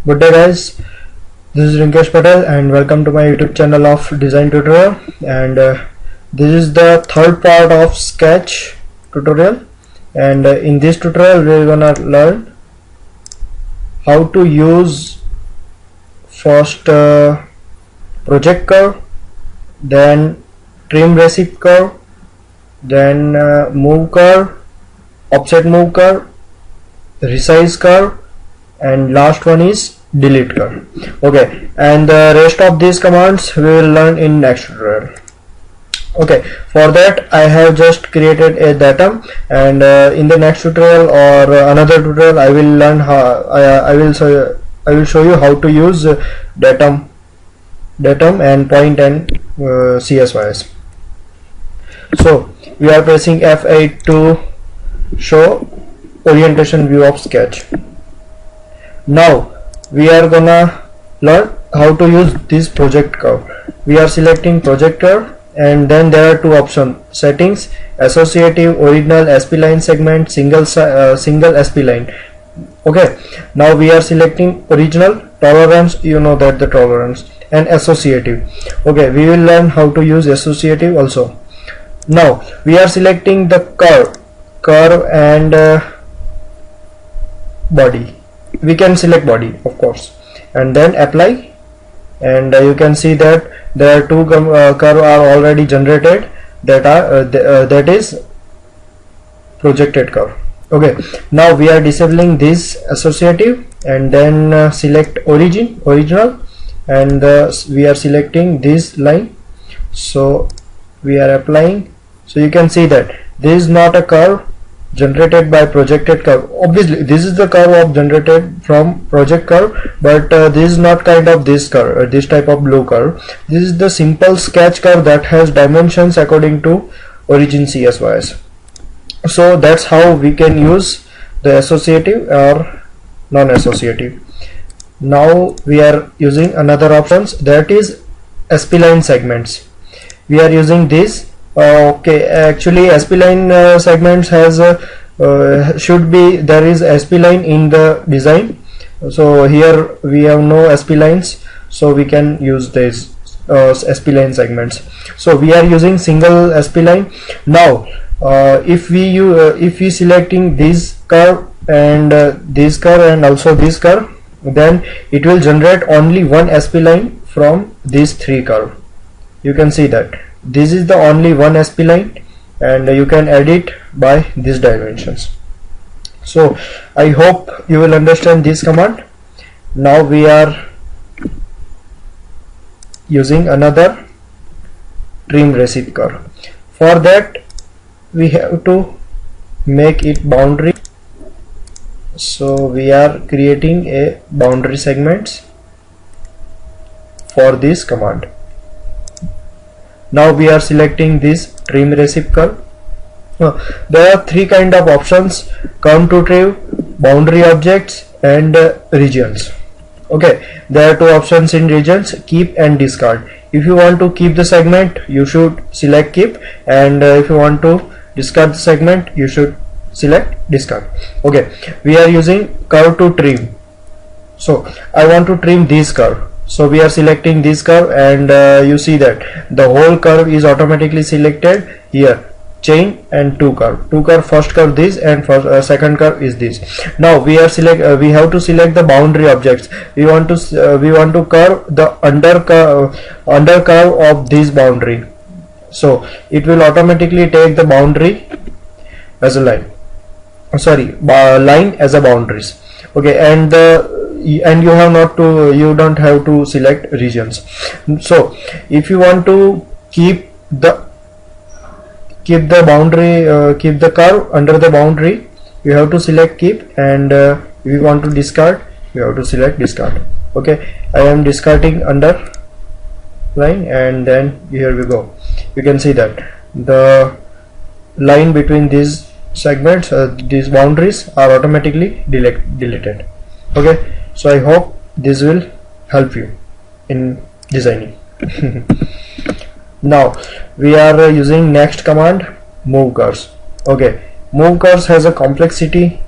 Good day guys, this is Rinkesh Patel and welcome to my YouTube channel of design tutorial. And this is the third part of sketch tutorial, and in this tutorial we are gonna learn how to use first project curve, then trim receipt curve, then move curve, offset move curve, resize curve, and last one is delete curve. Okay, and the rest of these commands we will learn in next tutorial. Okay, for that I have just created a datum, and in the next tutorial or another tutorial I will learn how I will show you how to use datum and point and CSYS. So we are pressing F8 to show orientation view of sketch. Now we are gonna learn how to use this project curve. We are selecting project curve, and then there are two options: settings, associative, original, SP-line segment, single SP-line. Okay, now we are selecting original, tolerance, you know that the tolerance, and associative. Okay, we will learn how to use associative also. Now we are selecting the curve and body. We can select body, of course, and then apply, and you can see that there are two curve are already generated that are that is projected curve. Okay, now we are disabling this associative, and then select original, and we are selecting this line, so we are applying. So you can see that this is not a curve generated by projected curve. Obviously this is the curve of generated from project curve, but this is not kind of this curve, this type of blue curve. This is the simple sketch curve that has dimensions according to origin CSYS. So that's how we can use the associative or non-associative. Now we are using another options, that is SP-line segments. We are using this. Okay, actually SP-line segments has should be, there is SP-line in the design, so here we have no SP-lines, so we can use this SP-line segments. So we are using single SP-line. Now if we selecting this curve and this curve and also this curve, then it will generate only one SP-line from these three curve. You can see that this is the only one SP-line, and you can edit by these dimensions. So I hope you will understand this command. Now we are using another trim receipt curve. For that we have to make it boundary, so we are creating a boundary segments for this command. Now we are selecting this trim receipt curve. There are three kind of options: come to trim, boundary objects, and regions. Okay, there are two options in regions: keep and discard. If you want to keep the segment, you should select keep, and if you want to discard the segment, you should select discard. Okay, we are using curve to trim. So I want to trim this curve, so we are selecting this curve, and you see that the whole curve is automatically selected here. Chain and two curve, first curve this, and second curve is this. Now we are we have to select the boundary objects. We want to curve the under curve of this boundary, so it will automatically take the boundary as a line, line as a boundaries. Okay, and you don't have to select regions. So if you want to keep the boundary, keep the curve under the boundary, you have to select keep, and if you want to discard, you have to select discard. Okay, I am discarding under line, and then here we go. You can see that the line between these segments, these boundaries, are automatically deleted. Okay, so I hope this will help you in designing. Now we are using next command, move curves. Okay, move curves has a complexity,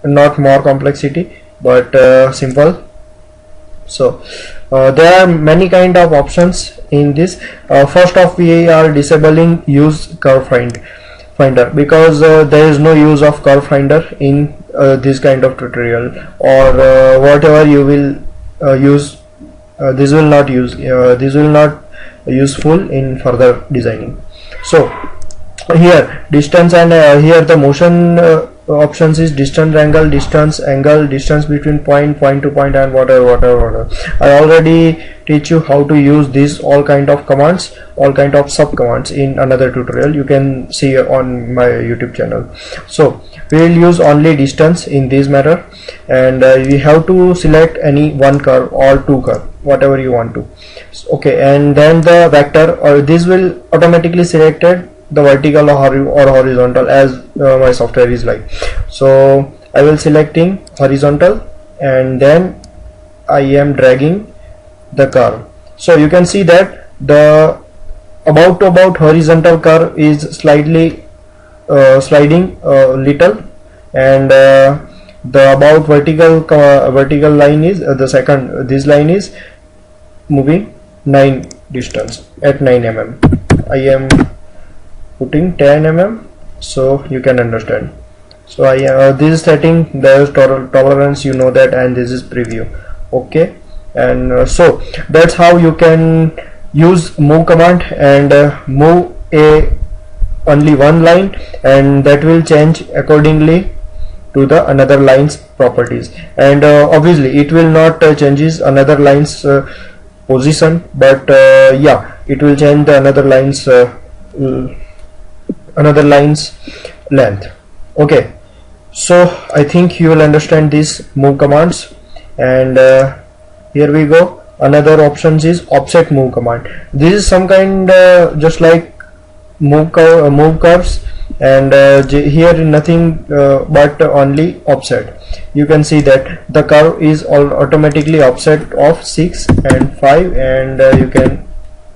not more complexity, but simple. So there are many kind of options in this. First off, we are disabling use curve finder, because there is no use of curve finder in this kind of tutorial, or whatever you will use, this will not useful in further designing. So here distance, and here the motion options is distance, angle, distance between point to point, and whatever. I already teach you how to use these all kind of commands, all kind of sub commands in another tutorial. You can see on my YouTube channel. So we will use only distance in this matter, and we have to select any one curve or two curve, whatever you want to. Okay, and then the vector, or this will automatically selected the vertical or horizontal, as my software is like. So I will selecting horizontal, and then I am dragging the curve. So you can see that the about horizontal curve is slightly sliding little, and the about vertical line is this line is moving 9 distance at 9 mm. I am putting 10 mm, so you can understand. So this is setting, there is tolerance, you know that, and this is preview. Okay, and so that's how you can use move command and move only one line, and that will change accordingly to the another line's properties. And obviously it will not changes another line's position, but yeah, it will change the another line's length. Okay, so I think you will understand these move commands. And here we go, another options is offset move command. This is some kind just like move curves, and here nothing but only offset. You can see that the curve is automatically offset of 6 and 5, and you can,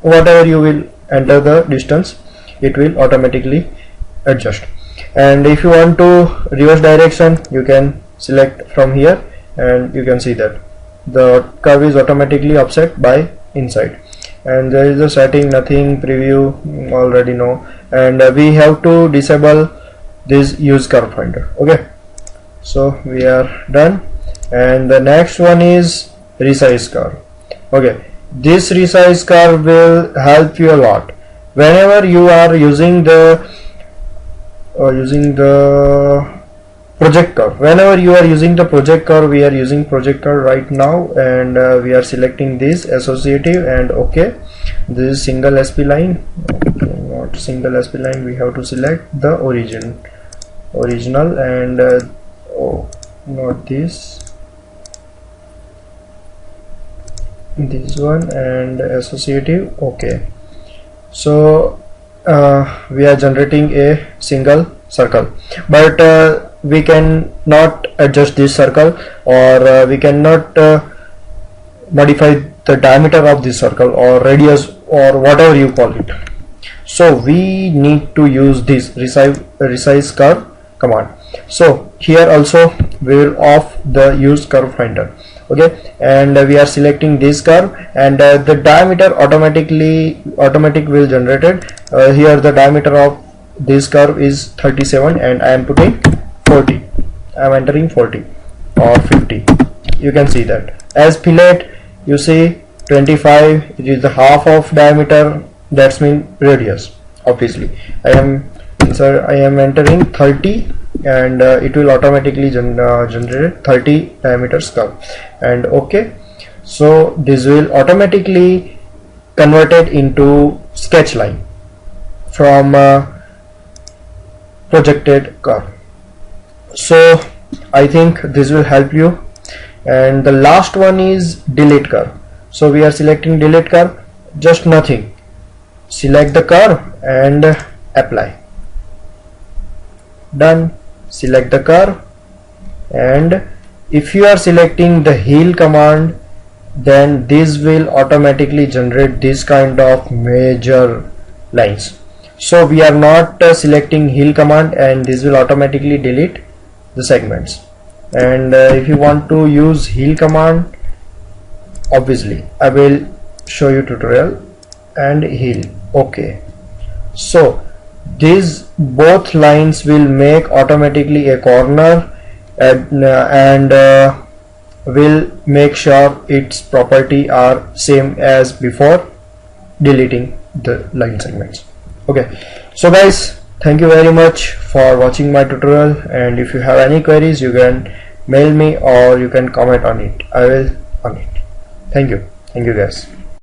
whatever you will enter the distance, it will automatically adjust. And if you want to reverse direction, you can select from here, and you can see that the curve is automatically offset by inside. And there is a setting, nothing, preview, already know. And we have to disable this use curve finder. Okay, so we are done. And the next one is resize curve. Okay, this resize curve will help you a lot whenever you are using the project curve. Whenever you are using the project curve, we are using project curve right now, and we are selecting this associative, and okay, this is single SP line. Okay, not single SP line, we have to select the original, and oh, not this one, and associative. Okay, so we are generating a single circle, but we can not adjust this circle, or we cannot modify the diameter of this circle, or radius, or whatever you call it. So we need to use this resize curve command. So here also we will off the use curve finder. Okay, and we are selecting this curve, and the diameter automatic will generated. Here the diameter of this curve is 37, and I am putting 40. I am entering 40 or 50. You can see that as fillet, you see 25, it is the half of diameter, that's mean radius. Obviously I am entering 30, and it will automatically generate 30 diameters curve. And okay, so this will automatically converted into sketch line from projected curve. So I think this will help you. And the last one is delete curve. So we are selecting delete curve, just nothing, select the curve and apply. Done. Select the curve, and if you are selecting the heal command, then this will automatically generate this kind of major lines. So we are not selecting heal command, and this will automatically delete the segments. And if you want to use heal command, obviously I will show you tutorial and heal. Okay, so these both lines will make automatically a corner, and will make sure its property are same as before deleting the line segments. Okay, so guys, thank you very much for watching my tutorial, and if you have any queries you can mail me or you can comment on it. I will on it. Thank you guys.